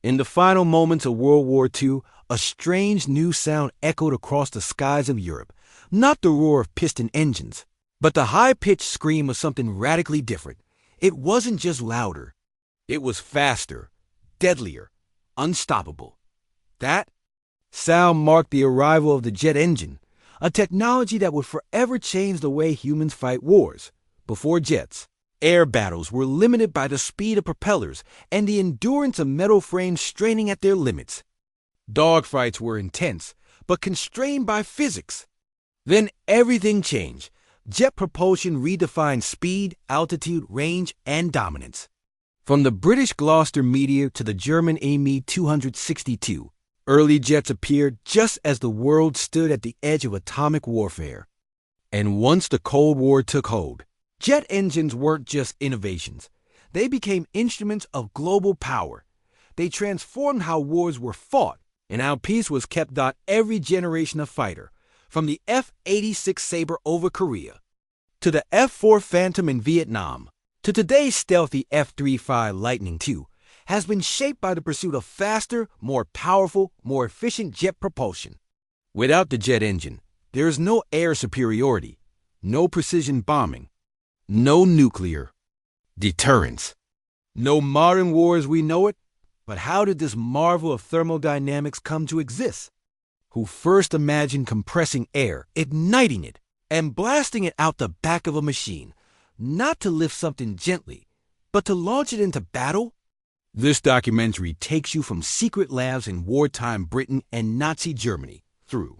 In the final moments of World War II, a strange new sound echoed across the skies of Europe. Not the roar of piston engines, but the high-pitched scream of something radically different. It wasn't just louder. It was faster, deadlier, unstoppable. That sound marked the arrival of the jet engine, a technology that would forever change the way humans fight wars. Before jets, air battles were limited by the speed of propellers and the endurance of metal frames straining at their limits. Dogfights were intense, but constrained by physics. Then everything changed. Jet propulsion redefined speed, altitude, range, and dominance. From the British Gloster Meteor to the German Me 262, early jets appeared just as the world stood at the edge of atomic warfare. And once the Cold War took hold, jet engines weren't just innovations. They became instruments of global power. They transformed how wars were fought and how peace was kept. Every generation of fighter, from the F-86 Sabre over Korea, to the F-4 Phantom in Vietnam, to today's stealthy F-35 Lightning II, has been shaped by the pursuit of faster, more powerful, more efficient jet propulsion. Without the jet engine, there is no air superiority, no precision bombing, no nuclear deterrence, no modern war as we know it. But how did this marvel of thermodynamics come to exist? Who first imagined compressing air, igniting it, and blasting it out the back of a machine, not to lift something gently, but to launch it into battle? This documentary takes you from secret labs in wartime Britain and Nazi Germany through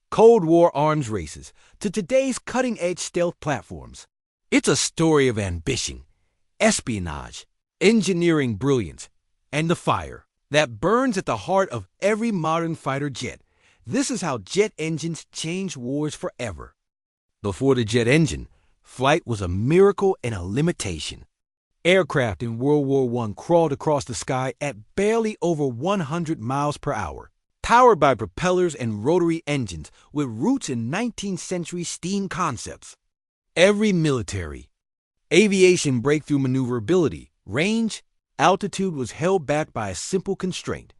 Cold War arms races to today's cutting-edge stealth platforms. It's a story of ambition, espionage, engineering brilliance, and the fire that burns at the heart of every modern fighter jet. This is how jet engines change wars forever. Before the jet engine, flight was a miracle and a limitation. Aircraft in World War I crawled across the sky at barely over 100 miles per hour, powered by propellers and rotary engines with roots in 19th century steam concepts. Every military, aviation breakthrough maneuverability, range, altitude was held back by a simple constraint.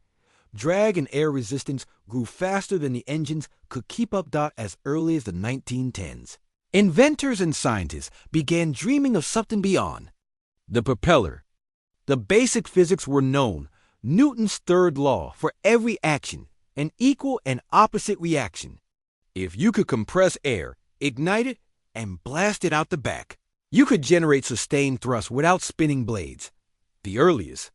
Drag and air resistance grew faster than the engines could keep up. As early as the 1910s, inventors and scientists began dreaming of something beyond. The propeller. The basic physics were known. Newton's third law: for every action, an equal and opposite reaction. If you could compress air, ignite it, and blast it out the back, you could generate sustained thrust without spinning blades. The earliest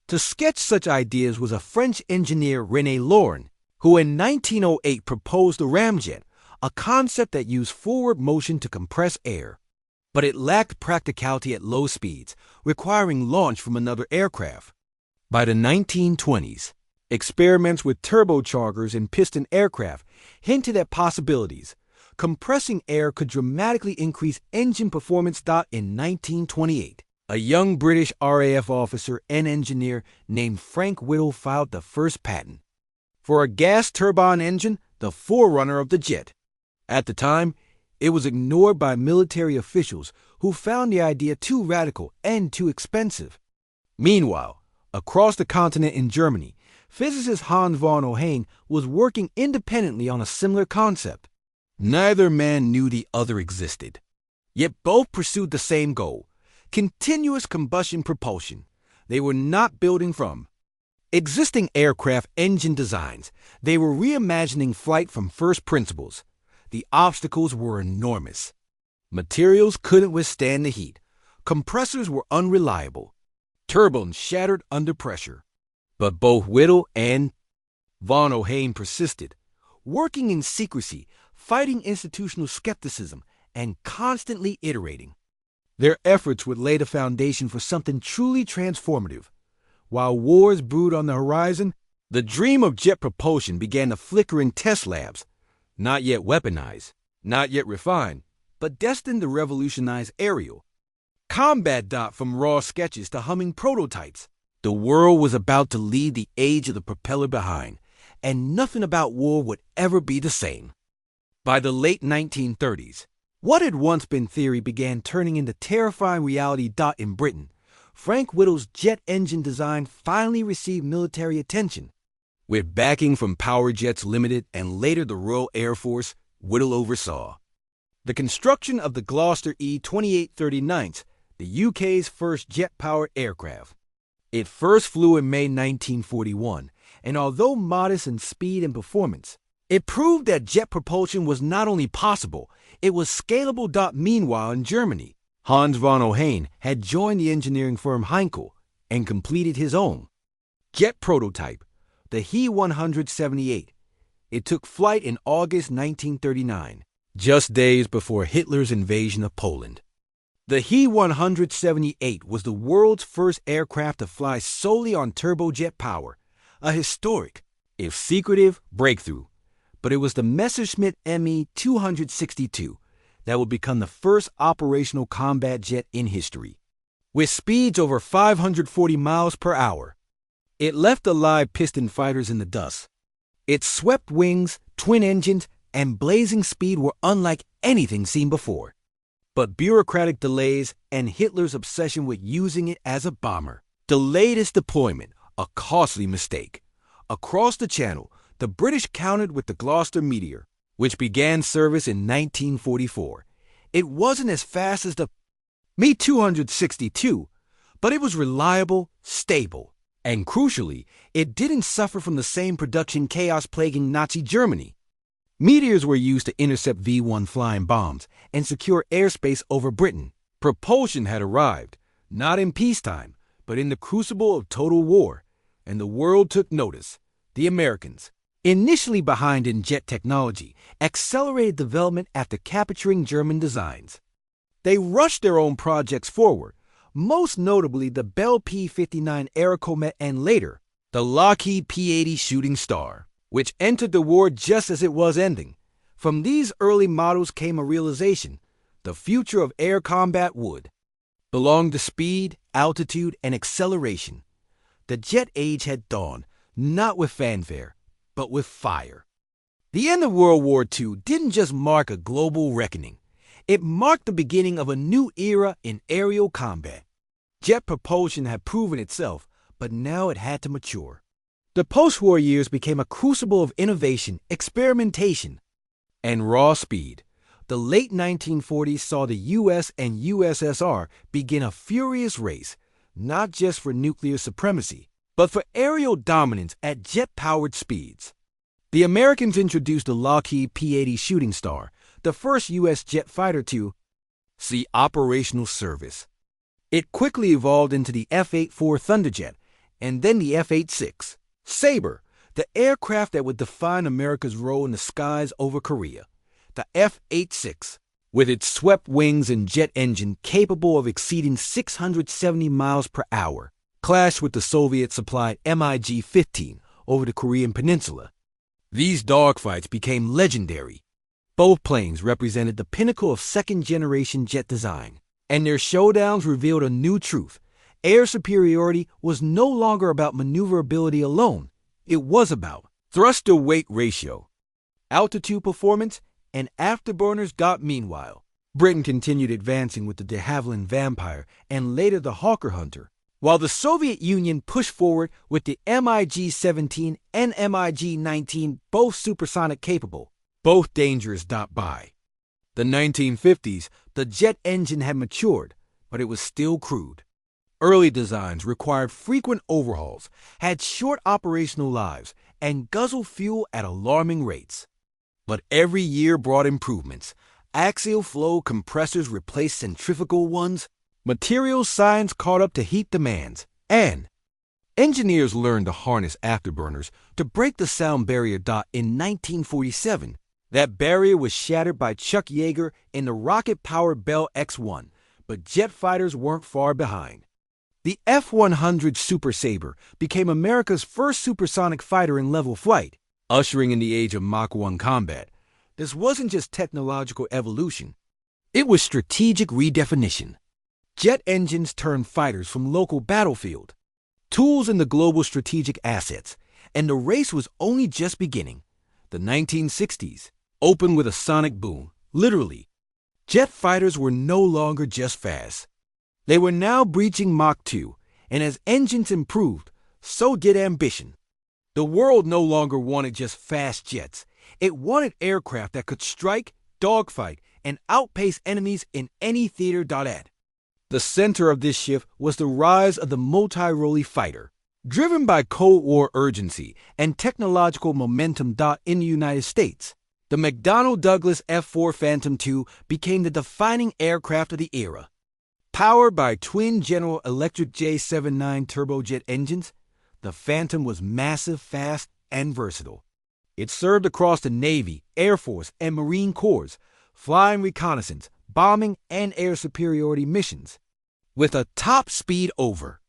to sketch such ideas was a French engineer, René Lorin, who in 1908 proposed the ramjet, a concept that used forward motion to compress air. But it lacked practicality at low speeds, requiring launch from another aircraft. By the 1920s, experiments with turbochargers in piston aircraft hinted at possibilities. Compressing air could dramatically increase engine performance. In 1928, a young British RAF officer and engineer named Frank Whittle filed the first patent for a gas turbine engine, the forerunner of the jet. At the time, it was ignored by military officials who found the idea too radical and too expensive. Meanwhile, across the continent in Germany, physicist Hans von Ohain was working independently on a similar concept. Neither man knew the other existed, yet both pursued the same goal: continuous combustion propulsion. They were not building from existing aircraft engine designs. They were reimagining flight from first principles. The obstacles were enormous. Materials couldn't withstand the heat. Compressors were unreliable. Turbines shattered under pressure. But both Whittle and von Ohain persisted, working in secrecy, fighting institutional skepticism, and constantly iterating. Their efforts would lay the foundation for something truly transformative. While wars brewed on the horizon, the dream of jet propulsion began to flicker in test labs. Not yet weaponized, not yet refined, but destined to revolutionize aerial combat. From raw sketches to humming prototypes, the world was about to leave the age of the propeller behind, and nothing about war would ever be the same. By the late 1930s, what had once been theory began turning into terrifying reality. In Britain, Frank Whittle's jet engine design finally received military attention. With backing from Power Jets Limited and later the Royal Air Force, Whittle oversaw the construction of the Gloucester E-2839, the UK's first jet-powered aircraft. It first flew in May 1941, and although modest in speed and performance, it proved that jet propulsion was not only possible, it was scalable. Meanwhile, in Germany, Hans von Ohain had joined the engineering firm Heinkel and completed his own jet prototype, the He-178. It took flight in August 1939, just days before Hitler's invasion of Poland. The He-178 was the world's first aircraft to fly solely on turbojet power, a historic, if secretive, breakthrough. But it was the Messerschmitt Me-262 that would become the first operational combat jet in history. With speeds over 540 miles per hour, it left the live piston fighters in the dust. Its swept wings, twin engines, and blazing speed were unlike anything seen before. But bureaucratic delays and Hitler's obsession with using it as a bomber delayed its deployment, a costly mistake. Across the Channel, the British countered with the Gloucester Meteor, which began service in 1944. It wasn't as fast as the Me-262, but it was reliable, stable, and crucially, it didn't suffer from the same production chaos plaguing Nazi Germany. Meteors were used to intercept V-1 flying bombs and secure airspace over Britain. Propulsion had arrived, not in peacetime, but in the crucible of total war, and the world took notice. The Americans, initially behind in jet technology, accelerated development after capturing German designs. They rushed their own projects forward, most notably the Bell P-59 Aerocomet and later, the Lockheed P-80 Shooting Star, which entered the war just as it was ending. From these early models came a realization: the future of air combat would belong to speed, altitude, and acceleration. The jet age had dawned, not with fanfare, but with fire. The end of World War II didn't just mark a global reckoning. It marked the beginning of a new era in aerial combat. Jet propulsion had proven itself, but now it had to mature. The post-war years became a crucible of innovation, experimentation, and raw speed. The late 1940s saw the US and USSR begin a furious race, not just for nuclear supremacy, but for aerial dominance at jet-powered speeds. The Americans introduced the Lockheed P-80 Shooting Star, the first U.S. jet fighter to see operational service. It quickly evolved into the F-84 Thunderjet, and then the F-86 Sabre, the aircraft that would define America's role in the skies over Korea. The F-86, with its swept wings and jet engine capable of exceeding 670 miles per hour, clashed with the Soviet-supplied MiG-15 over the Korean Peninsula. These dogfights became legendary. Both planes represented the pinnacle of second-generation jet design, and their showdowns revealed a new truth. Air superiority was no longer about maneuverability alone. It was about thrust-to-weight ratio, altitude performance, and afterburners. Meanwhile, Britain continued advancing with the de Havilland Vampire and later the Hawker Hunter, while the Soviet Union pushed forward with the MiG-17 and MiG-19, both supersonic capable, both dangerous. By the 1950s, the jet engine had matured, but it was still crude. Early designs required frequent overhauls, had short operational lives, and guzzled fuel at alarming rates. But every year brought improvements. Axial flow compressors replaced centrifugal ones, material science caught up to heat demands, and engineers learned to harness afterburners to break the sound barrier. In 1947, that barrier was shattered by Chuck Yeager in the rocket-powered Bell X-1, but jet fighters weren't far behind. The F-100 Super Sabre became America's first supersonic fighter in level flight, ushering in the age of Mach 1 combat. This wasn't just technological evolution. It was strategic redefinition. Jet engines turned fighters from local battlefield, tools in the global strategic assets, and the race was only just beginning. The 1960s opened with a sonic boom, literally. Jet fighters were no longer just fast. They were now breaching Mach 2, and as engines improved, so did ambition. The world no longer wanted just fast jets. It wanted aircraft that could strike, dogfight, and outpace enemies in any theater. The center of this shift was the rise of the multi-role fighter. Driven by Cold War urgency and technological momentum. In the United States, the McDonnell Douglas F-4 Phantom II became the defining aircraft of the era. Powered by twin General Electric J79 turbojet engines, the Phantom was massive, fast, and versatile. It served across the Navy, Air Force, and Marine Corps, flying reconnaissance, bombing, and air superiority missions. With a top speed over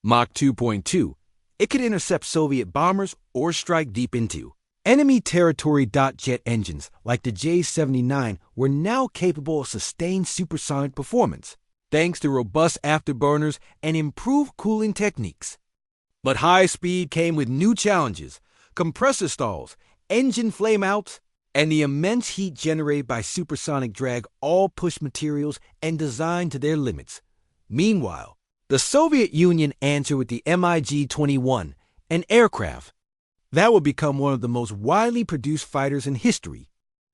Mach 2.2, it could intercept Soviet bombers or strike deep into enemy territory. Jet engines like the J79 were now capable of sustained supersonic performance, thanks to robust afterburners and improved cooling techniques. But high speed came with new challenges: compressor stalls, engine flameouts, and the immense heat generated by supersonic drag all pushed materials and design to their limits. Meanwhile, the Soviet Union answered with the MiG-21, an aircraft that would become one of the most widely produced fighters in history.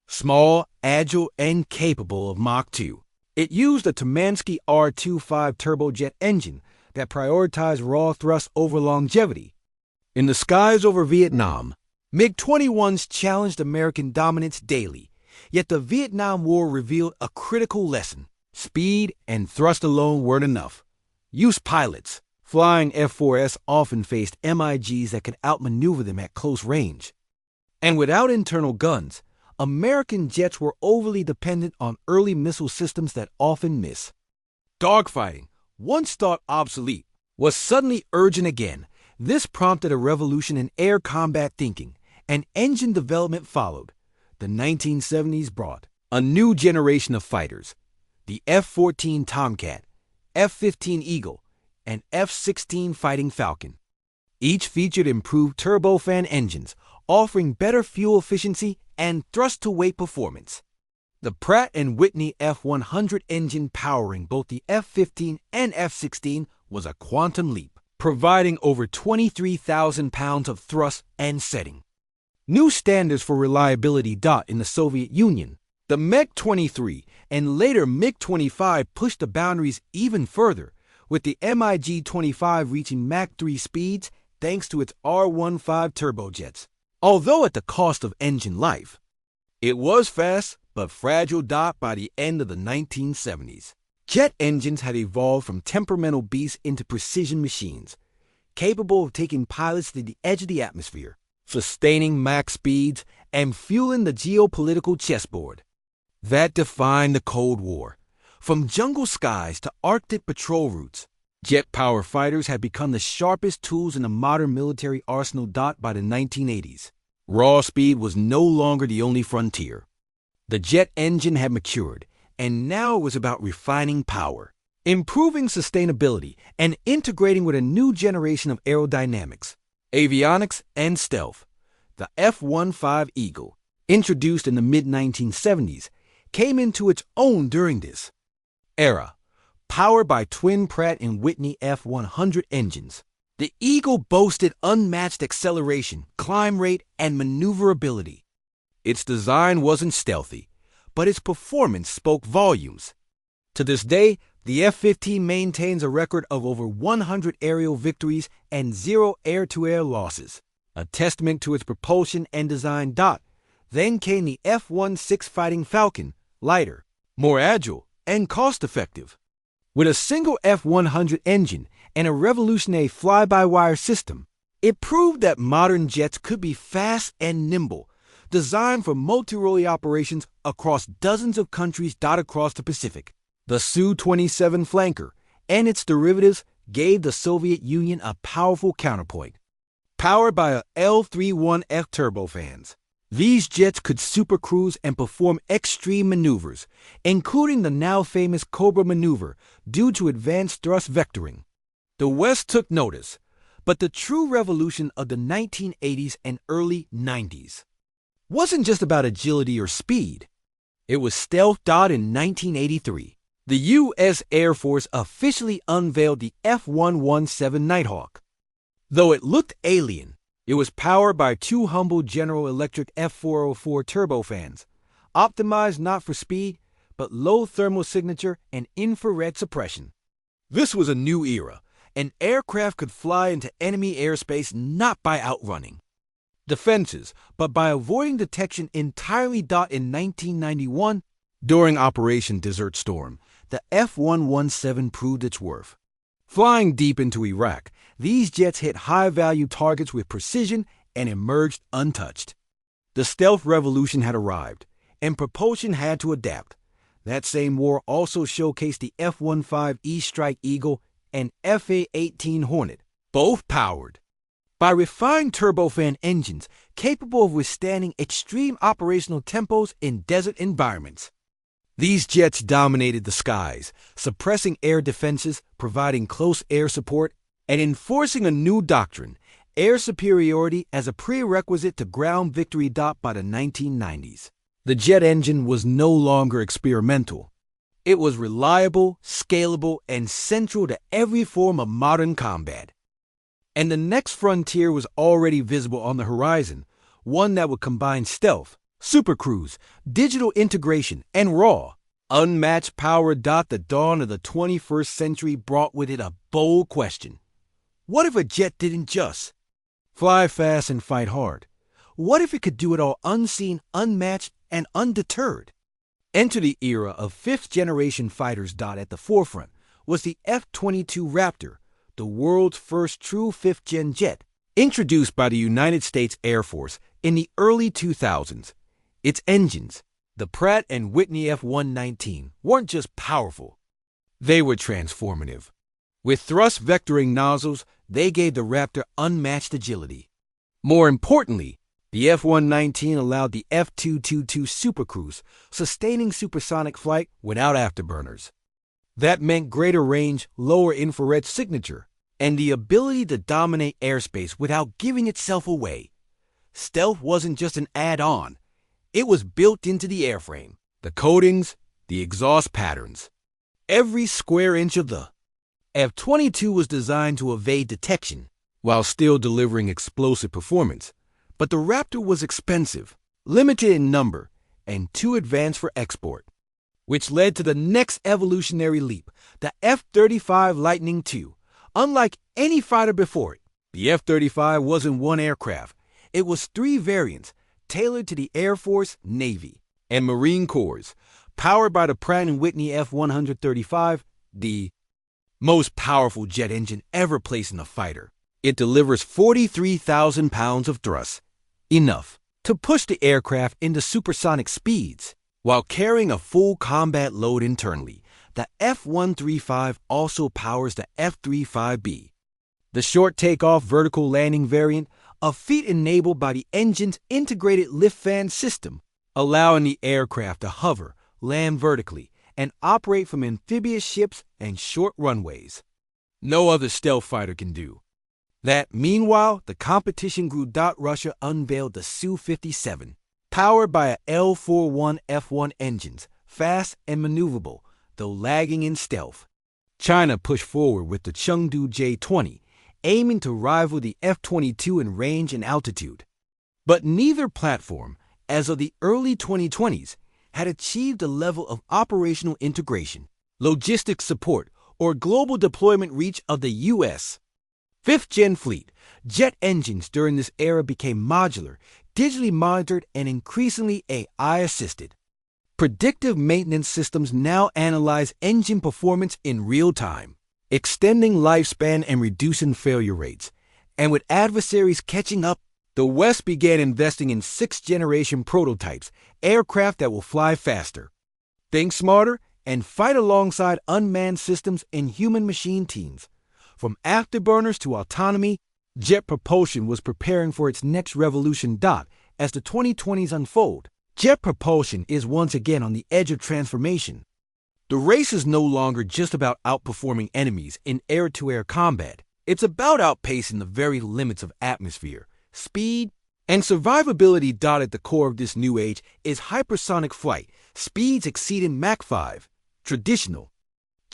Small, agile, and capable of Mach 2, it used a Tumansky R-25 turbojet engine that prioritized raw thrust over longevity. In the skies over Vietnam, MiG-21s challenged American dominance daily, yet the Vietnam War revealed a critical lesson. Speed and thrust alone weren't enough. Use pilots. Flying F-4s often faced MiGs that could outmaneuver them at close range. And without internal guns, American jets were overly dependent on early missile systems that often miss. Dogfighting, once thought obsolete, was suddenly urgent again. This prompted a revolution in air combat thinking, and engine development followed. The 1970s brought a new generation of fighters: the F-14 Tomcat, F-15 Eagle, and F-16 Fighting Falcon. Each featured improved turbofan engines, offering better fuel efficiency and thrust-to-weight performance. The Pratt & Whitney F-100 engine powering both the F-15 and F-16 was a quantum leap, providing over 23,000 pounds of thrust and setting. New standards for reliability. In the Soviet Union, the MiG-23 and later MiG-25 pushed the boundaries even further, with the MiG-25 reaching Mach 3 speeds thanks to its R-15 turbojets. Although at the cost of engine life, it was fast but fragile. By the end of the 1970s, jet engines had evolved from temperamental beasts into precision machines, capable of taking pilots to the edge of the atmosphere, sustaining Mach speeds, and fueling the geopolitical chessboard that defined the Cold War. From jungle skies to Arctic patrol routes, jet-powered fighters had become the sharpest tools in the modern military arsenal. By the 1980s, raw speed was no longer the only frontier. The jet engine had matured, and now it was about refining power, improving sustainability, and integrating with a new generation of aerodynamics, avionics, and stealth. The F-15 Eagle, introduced in the mid-1970s, came into its own during this era. Powered by twin Pratt & Whitney F-100 engines, the Eagle boasted unmatched acceleration, climb rate, and maneuverability. Its design wasn't stealthy, but its performance spoke volumes. To this day, the F-15 maintains a record of over 100 aerial victories and 0 air-to-air losses, a testament to its propulsion and design. Then came the F-16 Fighting Falcon, lighter, more agile, and cost-effective. With a single F-100 engine and a revolutionary fly-by-wire system, it proved that modern jets could be fast and nimble, designed for multi-role operations across dozens of countries. Across the Pacific, the Su-27 flanker and its derivatives gave the Soviet Union a powerful counterpoint. Powered by L-31F turbofans, these jets could supercruise and perform extreme maneuvers, including the now famous Cobra maneuver, due to advanced thrust vectoring. The West took notice, but the true revolution of the 1980s and early 90s wasn't just about agility or speed. It was stealth. In 1983, The U.S. Air Force officially unveiled the F-117 Nighthawk. Though it looked alien, it was powered by two humble General Electric F404 turbofans, optimized not for speed, but low thermal signature and infrared suppression. This was a new era. An aircraft could fly into enemy airspace not by outrunning defenses, but by avoiding detection entirely. In 1991, during Operation Desert Storm, the F-117 proved its worth. Flying deep into Iraq, these jets hit high-value targets with precision and emerged untouched. The stealth revolution had arrived, and propulsion had to adapt. That same war also showcased the F-15E Strike Eagle and F-A-18 Hornet, both powered by refined turbofan engines capable of withstanding extreme operational tempos in desert environments. These jets dominated the skies, suppressing air defenses, providing close air support, and enforcing a new doctrine, air superiority as a prerequisite to ground victory. By the 1990s, the jet engine was no longer experimental. It was reliable, scalable, and central to every form of modern combat. And the next frontier was already visible on the horizon, one that would combine stealth, Supercruise, digital integration, and raw, unmatched power. The dawn of the 21st century brought with it a bold question. What if a jet didn't just fly fast and fight hard? What if it could do it all unseen, unmatched, and undeterred? Enter the era of fifth-generation fighters. At the forefront was the F-22 Raptor, the world's first true fifth-gen jet, introduced by the United States Air Force in the early 2000s. Its engines, the Pratt & Whitney F-119, weren't just powerful. They were transformative. With thrust vectoring nozzles, they gave the Raptor unmatched agility. More importantly, the F-119 allowed the F-222 Supercruise, sustaining supersonic flight without afterburners. That meant greater range, lower infrared signature, and the ability to dominate airspace without giving itself away. Stealth wasn't just an add-on. It was built into the airframe, the coatings, the exhaust patterns. Every square inch of the F-22 was designed to evade detection while still delivering explosive performance. But the Raptor was expensive, limited in number, and too advanced for export, which led to the next evolutionary leap, the F-35 Lightning II. Unlike any fighter before it, the F-35 wasn't one aircraft. It was three variants, tailored to the Air Force, Navy, and Marine Corps, powered by the Pratt & Whitney F-135, the most powerful jet engine ever placed in a fighter. It delivers 43,000 pounds of thrust, enough to push the aircraft into supersonic speeds, while carrying a full combat load internally. The F-135 also powers the F-35B, the short takeoff vertical landing variant, a feat enabled by the engine's integrated lift fan system, allowing the aircraft to hover, land vertically, and operate from amphibious ships and short runways. No other stealth fighter can do that. Meanwhile, the competition grew. Russia unveiled the Su-57, powered by a L-41 F-1 engines, fast and maneuverable, though lagging in stealth. China pushed forward with the Chengdu J-20, aiming to rival the F-22 in range and altitude. But neither platform, as of the early 2020s, had achieved a level of operational integration, logistics support, or global deployment reach of the U.S. Fifth-gen fleet. Jet engines during this era became modular, digitally monitored, and increasingly AI-assisted. Predictive maintenance systems now analyze engine performance in real time, extending lifespan and reducing failure rates. And with adversaries catching up, the West began investing in sixth-generation prototypes, aircraft that will fly faster, think smarter, and fight alongside unmanned systems in human-machine teams. From afterburners to autonomy, jet propulsion was preparing for its next revolution. As the 2020s unfold, jet propulsion is once again on the edge of transformation. The race is no longer just about outperforming enemies in air-to-air combat. It's about outpacing the very limits of atmosphere, speed, and survivability. At the core of this new age is hypersonic flight, speeds exceeding Mach 5. Traditional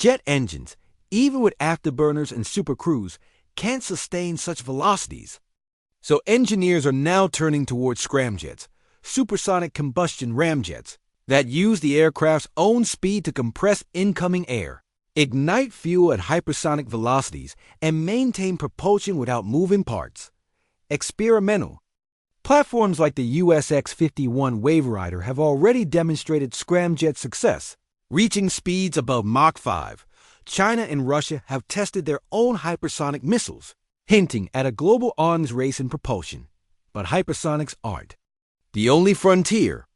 Jet engines, even with afterburners and Supercruise, can't sustain such velocities. So engineers are now turning towards scramjets, supersonic combustion ramjets, that use the aircraft's own speed to compress incoming air, ignite fuel at hypersonic velocities, and maintain propulsion without moving parts. Experimental. Platforms like the USX-51 Waverider have already demonstrated scramjet success, reaching speeds above Mach 5. China and Russia have tested their own hypersonic missiles, hinting at a global arms race in propulsion. But hypersonics aren't the only frontier.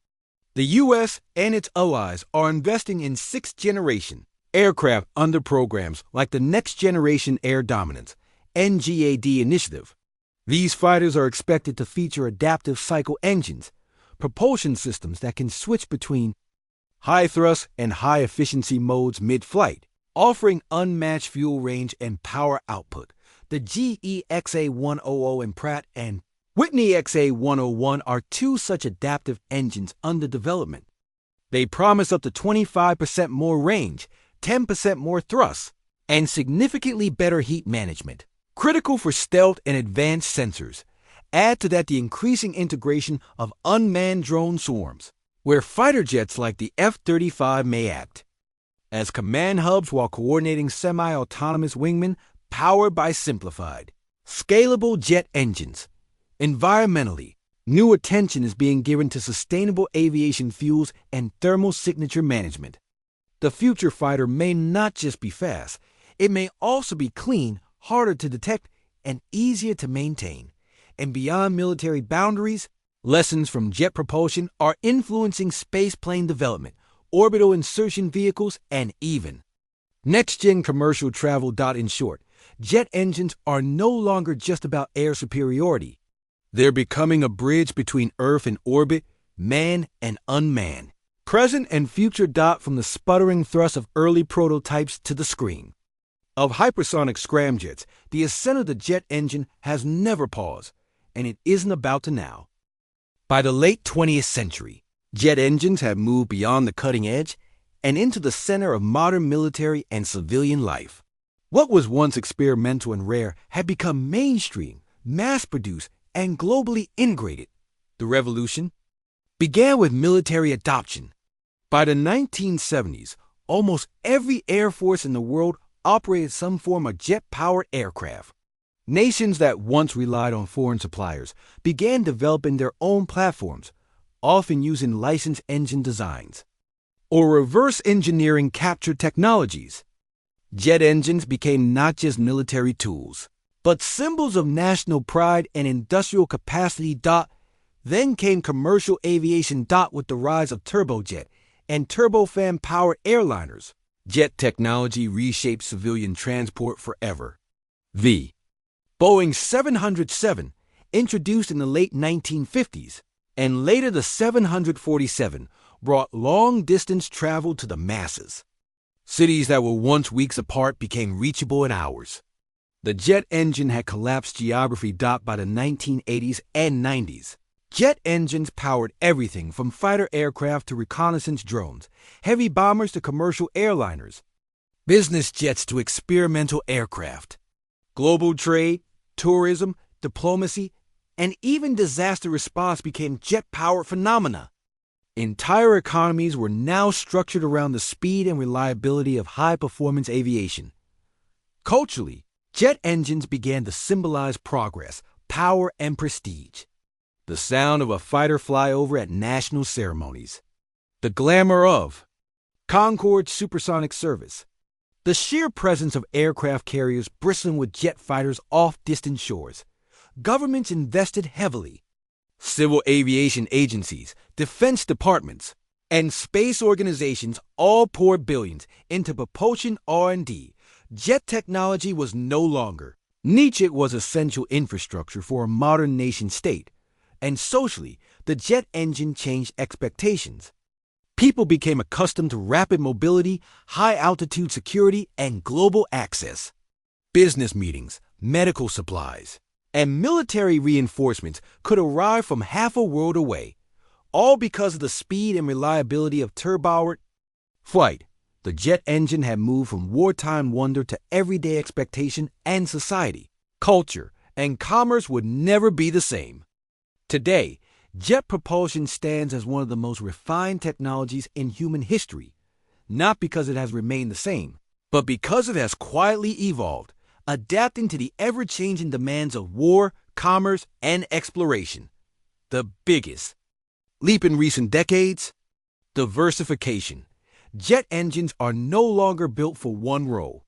The U.S. and its allies are investing in sixth-generation aircraft under programs like the Next Generation Air Dominance (NGAD) initiative. These fighters are expected to feature adaptive cycle engines, propulsion systems that can switch between high-thrust and high-efficiency modes mid-flight, offering unmatched fuel range and power output. The GE XA-100 and Pratt & Whitney XA-101 are two such adaptive engines under development. They promise up to 25% more range, 10% more thrust, and significantly better heat management, critical for stealth and advanced sensors. Add to that the increasing integration of unmanned drone swarms, where fighter jets like the F-35 may act as command hubs while coordinating semi-autonomous wingmen powered by simplified, scalable jet engines. Environmentally, new attention is being given to sustainable aviation fuels and thermal signature management. The future fighter may not just be fast, it may also be clean, harder to detect, and easier to maintain. And beyond military boundaries, lessons from jet propulsion are influencing spaceplane development, orbital insertion vehicles, and even next-gen commercial travel. In short, jet engines are no longer just about air superiority. They're becoming a bridge between Earth and orbit, manned and unmanned, present and future. From the sputtering thrust of early prototypes to the scream of hypersonic scramjets, the ascent of the jet engine has never paused, and it isn't about to now. By the late 20th century, jet engines have moved beyond the cutting edge and into the center of modern military and civilian life. What was once experimental and rare had become mainstream, mass-produced, and globally integrated. The revolution began with military adoption. By the 1970s, almost every air force in the world operated some form of jet-powered aircraft. Nations that once relied on foreign suppliers began developing their own platforms, often using licensed engine designs or reverse engineering capture technologies. Jet engines became not just military tools, but symbols of national pride and industrial capacity. Then came commercial aviation. With the rise of turbojet and turbofan-powered airliners, jet technology reshaped civilian transport forever. The Boeing 707, introduced in the late 1950s, and later the 747, brought long-distance travel to the masses. Cities that were once weeks apart became reachable in hours. The jet engine had collapsed geography. By the 1980s and 90s, jet engines powered everything from fighter aircraft to reconnaissance drones, heavy bombers to commercial airliners, business jets to experimental aircraft. Global trade, tourism, diplomacy, and even disaster response became jet-powered phenomena. Entire economies were now structured around the speed and reliability of high-performance aviation. Culturally, jet engines began to symbolize progress, power, and prestige. The sound of a fighter flyover at national ceremonies. The glamour of Concorde supersonic service. The sheer presence of aircraft carriers bristling with jet fighters off distant shores. Governments invested heavily. Civil aviation agencies, defense departments, and space organizations all poured billions into propulsion R&D. Jet technology was no longer niche. It was essential infrastructure for a modern nation-state. And socially, the jet engine changed expectations. People became accustomed to rapid mobility, high-altitude security, and global access. Business meetings, medical supplies, and military reinforcements could arrive from half a world away, all because of the speed and reliability of turbojet flight. The jet engine had moved from wartime wonder to everyday expectation, and society, culture, and commerce would never be the same. Today, jet propulsion stands as one of the most refined technologies in human history, not because it has remained the same, but because it has quietly evolved, adapting to the ever-changing demands of war, commerce, and exploration. The biggest leap in recent decades? Diversification. Jet engines are no longer built for one role.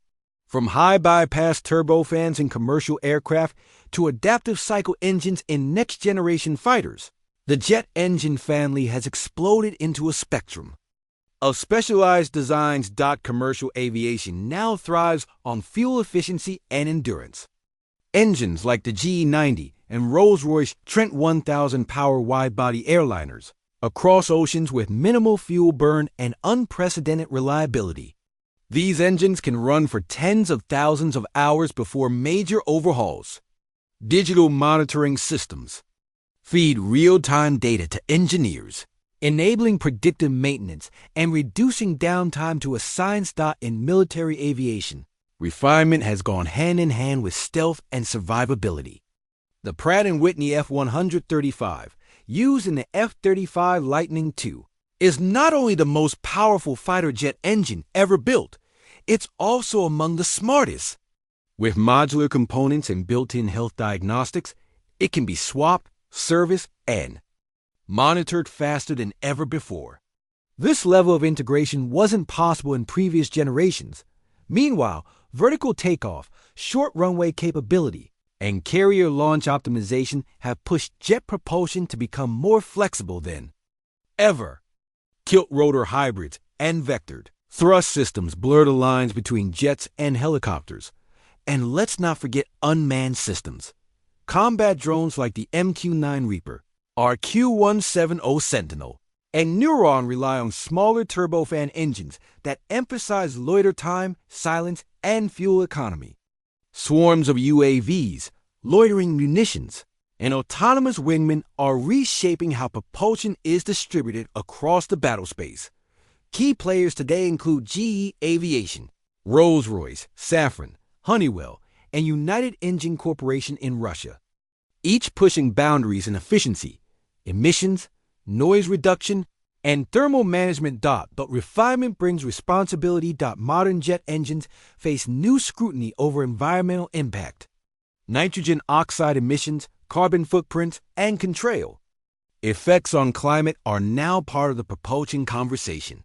From high-bypass turbofans in commercial aircraft to adaptive cycle engines in next-generation fighters, the jet engine family has exploded into a spectrum of specialized designs. Commercial aviation now thrives on fuel efficiency and endurance. Engines like the GE90 and Rolls-Royce Trent 1000 power wide-body airliners across oceans with minimal fuel burn and unprecedented reliability. These engines can run for tens of thousands of hours before major overhauls. Digital monitoring systems feed real-time data to engineers, enabling predictive maintenance and reducing downtime to a science. In military aviation, refinement has gone hand in hand with stealth and survivability. The Pratt & Whitney F-135, used in the F-35 Lightning II, is not only the most powerful fighter jet engine ever built, it's also among the smartest. With modular components and built-in health diagnostics, it can be swapped, serviced, and monitored faster than ever before. This level of integration wasn't possible in previous generations. Meanwhile, vertical takeoff, short runway capability, and carrier launch optimization have pushed jet propulsion to become more flexible than ever. Tilt-rotor hybrids and vectored thrust systems blur the lines between jets and helicopters. And let's not forget unmanned systems. Combat drones like the MQ-9 Reaper, RQ-170 Sentinel, and Neuron rely on smaller turbofan engines that emphasize loiter time, silence, and fuel economy. Swarms of UAVs, loitering munitions, and autonomous wingmen are reshaping how propulsion is distributed across the battlespace. Key players today include GE Aviation, Rolls-Royce, Safran, Honeywell, and United Engine Corporation in Russia, each pushing boundaries in efficiency, emissions, noise reduction, and thermal management. But refinement brings responsibility. Modern jet engines face new scrutiny over environmental impact, nitrogen oxide emissions, carbon footprints, and contrail. Effects on climate are now part of the propulsion conversation.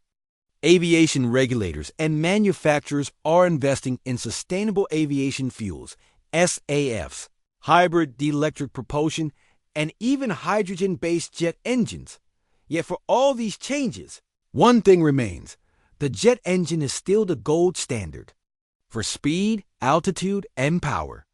Aviation regulators and manufacturers are investing in sustainable aviation fuels, SAFs, hybrid electric propulsion, and even hydrogen-based jet engines. Yet for all these changes, one thing remains. The jet engine is still the gold standard for speed, altitude, and power.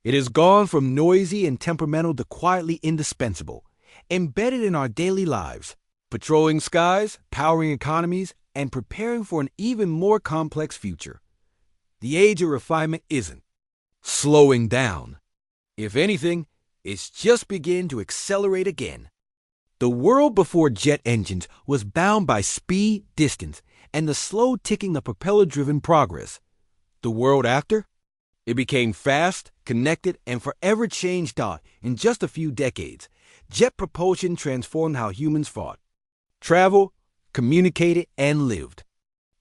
It has gone from noisy and temperamental to quietly indispensable, embedded in our daily lives, patrolling skies, powering economies, and preparing for an even more complex future. The age of refinement isn't slowing down. If anything, it's just beginning to accelerate again. The world before jet engines was bound by speed, distance, and the slow ticking of propeller-driven progress. The world after? It became fast, connected, and forever changed. In just a few decades, jet propulsion transformed how humans fought, traveled, communicated, and lived.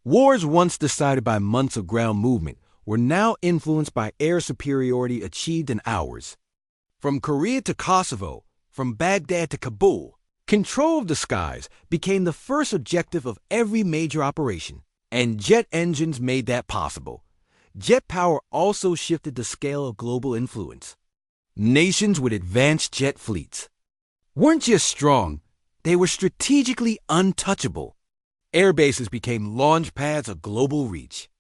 Wars once decided by months of ground movement were now influenced by air superiority achieved in hours. From Korea to Kosovo, from Baghdad to Kabul, control of the skies became the first objective of every major operation, and jet engines made that possible. Jet power also shifted the scale of global influence. Nations with advanced jet fleets weren't just strong, they were strategically untouchable. Air bases became launch pads of global reach.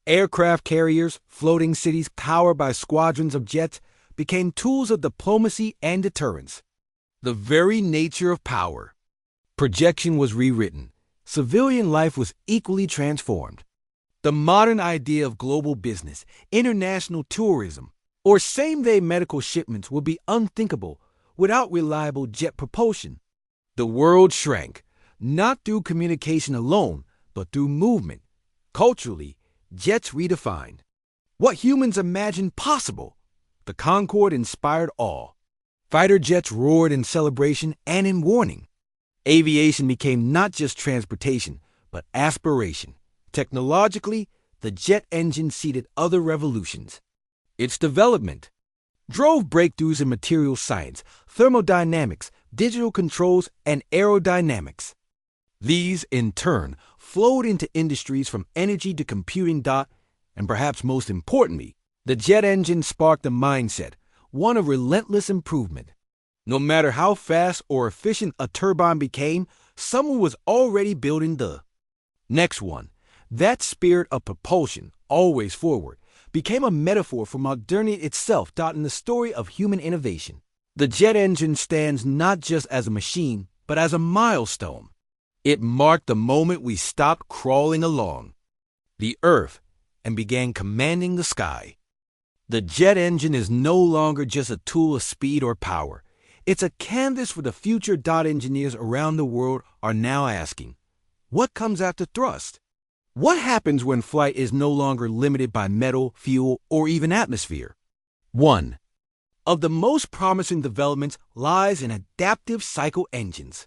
Aircraft carriers, floating cities powered by squadrons of jets, became tools of diplomacy and deterrence. The very nature of power. Projection was rewritten. Civilian life was equally transformed. The modern idea of global business, international tourism, or same-day medical shipments would be unthinkable without reliable jet propulsion. The world shrank, not through communication alone, but through movement, Culturally, jets redefined what humans imagined possible. The Concorde inspired awe. Fighter jets roared in celebration and in warning. Aviation became not just transportation, but aspiration. Technologically, the jet engine seeded other revolutions. Its development drove breakthroughs in material science, thermodynamics, digital controls, and aerodynamics. These, in turn, flowed into industries from energy to computing. And perhaps most importantly, the jet engine sparked a mindset, one of relentless improvement. No matter how fast or efficient a turbine became, someone was already building the next one. That spirit of propulsion, always forward, became a metaphor for modernity itself. In the story of human innovation, the jet engine stands not just as a machine, but as a milestone. It marked the moment we stopped crawling along the earth and began commanding the sky. The jet engine is no longer just a tool of speed or power. It's a canvas for the future. Engineers around the world are now asking, what comes after thrust? What happens when flight is no longer limited by metal, fuel, or even atmosphere? One of the most promising developments lies in adaptive cycle engines.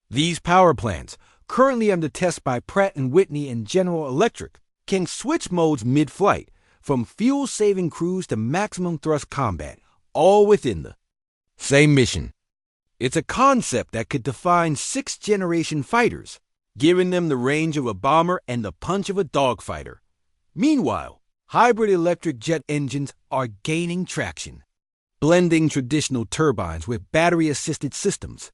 These power plants, currently under test by Pratt & Whitney and General Electric, can switch modes mid-flight, from fuel-saving cruise to maximum thrust combat, all within the same mission. It's a concept that could define sixth-generation fighters, giving them the range of a bomber and the punch of a dogfighter. Meanwhile, hybrid electric jet engines are gaining traction. Blending traditional turbines with battery-assisted systems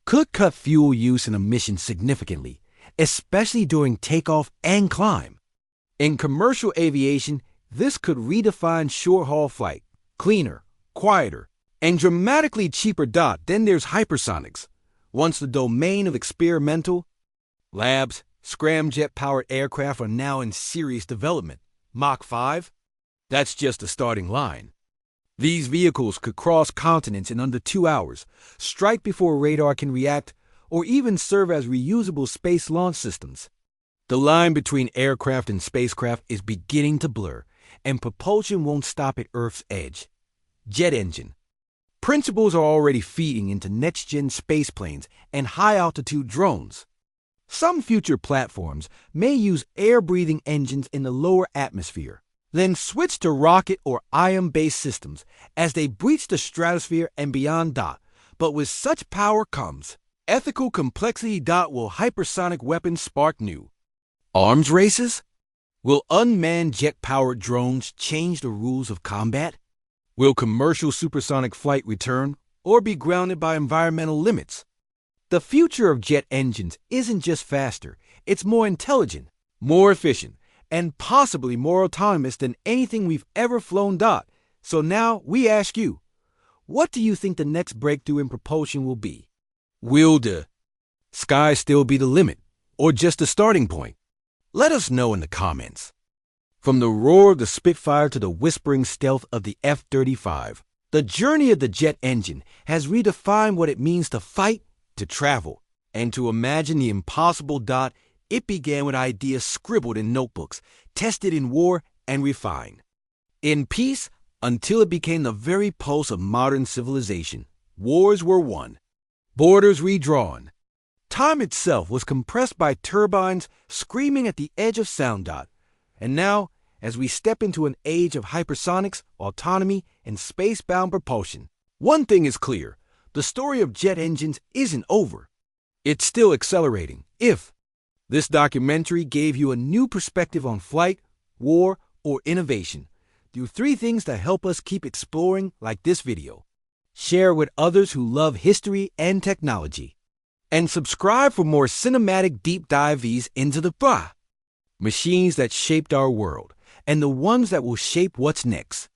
could cut fuel use and emissions significantly, especially during takeoff and climb. In commercial aviation, this could redefine short-haul flight, cleaner, quieter, and dramatically cheaper. Then there's hypersonics, once the domain of experimental labs. Scramjet-powered aircraft are now in serious development. Mach 5? That's just the starting line. These vehicles could cross continents in under 2 hours, strike before radar can react, or even serve as reusable space launch systems. The line between aircraft and spacecraft is beginning to blur, and propulsion won't stop at Earth's edge. Jet engine principles are already feeding into next-gen spaceplanes and high-altitude drones. Some future platforms may use air-breathing engines in the lower atmosphere, then switch to rocket or ion-based systems as they breach the stratosphere and beyond. But with such power comes ethical complexity. Will hypersonic weapons spark new arms races? Will unmanned jet-powered drones change the rules of combat? Will commercial supersonic flight return or be grounded by environmental limits? The future of jet engines isn't just faster, it's more intelligent, more efficient, and possibly more autonomous than anything we've ever flown. So now we ask you, what do you think the next breakthrough in propulsion will be? Will the sky still be the limit, or just a starting point? Let us know in the comments. From the roar of the Spitfire to the whispering stealth of the F-35, the journey of the jet engine has redefined what it means to fight, to travel, and to imagine the impossible. It began with ideas scribbled in notebooks, tested in war, and refined in peace until it became the very pulse of modern civilization. Wars were won, borders redrawn. Time itself was compressed by turbines screaming at the edge of sound. And now, as we step into an age of hypersonics, autonomy, and space-bound propulsion, one thing is clear. The story of jet engines isn't over. It's still accelerating. If this documentary gave you a new perspective on flight, war, or innovation, do 3 things that help us keep exploring like this video. Share with others who love history and technology. And subscribe for more cinematic deep dives into the machines that shaped our world and the ones that will shape what's next.